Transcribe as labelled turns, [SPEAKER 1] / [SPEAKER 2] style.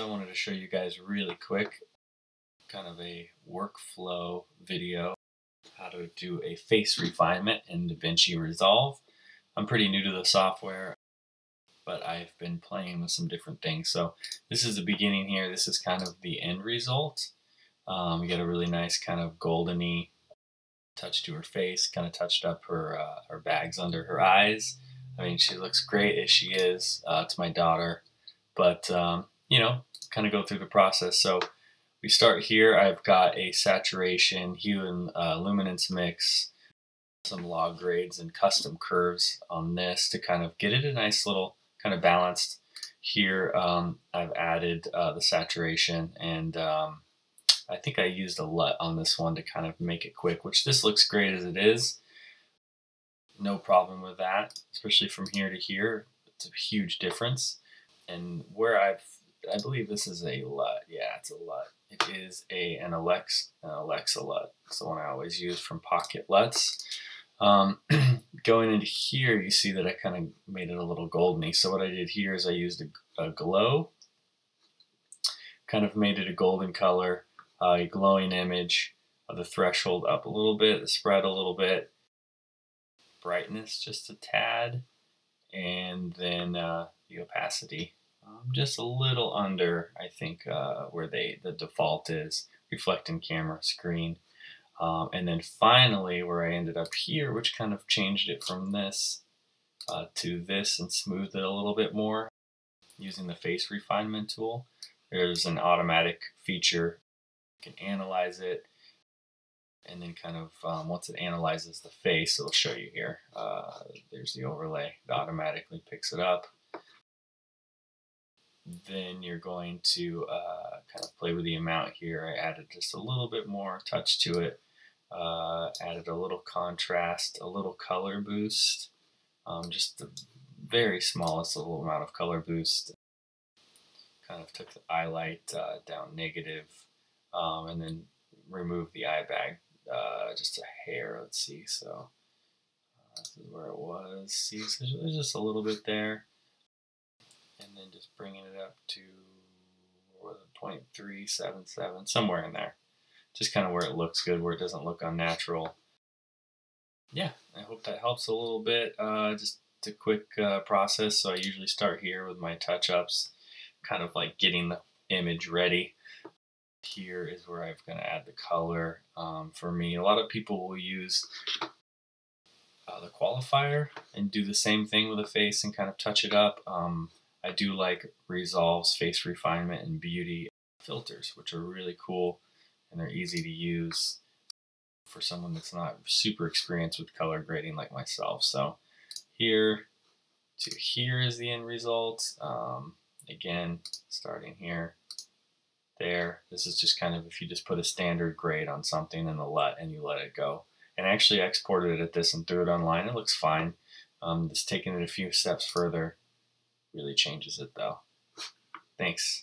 [SPEAKER 1] I wanted to show you guys really quick, kind of a workflow video, how to do a face refinement in Davinci Resolve. I'm pretty new to the software, but I've been playing with some different things. So this is the beginning here. This is kind of the end result. You get a really nice kind of goldeny touch to her face, kind of touched up her bags under her eyes. I mean, she looks great as she is. It's my daughter, but you know, kind of go through the process. So we start here. I've got a saturation, hue, and luminance mix, some log grades and custom curves on this to kind of get it a nice little kind of balanced. Here I've added the saturation, and I think I used a LUT on this one to kind of make it quick, which this looks great as it is. No problem with that, especially from here to here. It's a huge difference. And where I believe this is a LUT. Yeah, it's a LUT. It is an Alexa LUT. It's the one I always use from Pocket LUTs. Going into here, you see that I kind of made it a little goldeny. So what I did here is I used a glow, kind of made it a golden color, a glowing image, of the threshold up a little bit, the spread a little bit, brightness just a tad, and then the opacity just a little under, I think, where the default is, reflecting camera screen. And then finally where I ended up here, which kind of changed it from this to this and smoothed it a little bit more using the face refinement tool. There's an automatic feature. You can analyze it, and then kind of once it analyzes the face, it'll show you here. There's the overlay. It automatically picks it up. Then you're going to kind of play with the amount here. I added just a little bit more touch to it. Added a little contrast, a little color boost, just the very smallest little amount of color boost. Kind of took the eye light down negative, and then removed the eye bag just a hair. Let's see, so this is where it was. See, so there's just a little bit there, and then just bringing it up to 0.377, somewhere in there. Just kind of where it looks good, where it doesn't look unnatural. Yeah, I hope that helps a little bit. Just a quick process. So I usually start here with my touch-ups, kind of like getting the image ready. Here is where I'm going to add the color. For me, a lot of people will use the qualifier and do the same thing with the face and kind of touch it up. I do like Resolve's face refinement and beauty filters, which are really cool. And they're easy to use for someone that's not super experienced with color grading like myself. So here to here is the end result. Again, starting here, there. This is just kind of if you just put a standard grade on something in the LUT and you let it go. And actually exported it at this and threw it online. It looks fine. Just taking it a few steps further really changes it though. Thanks.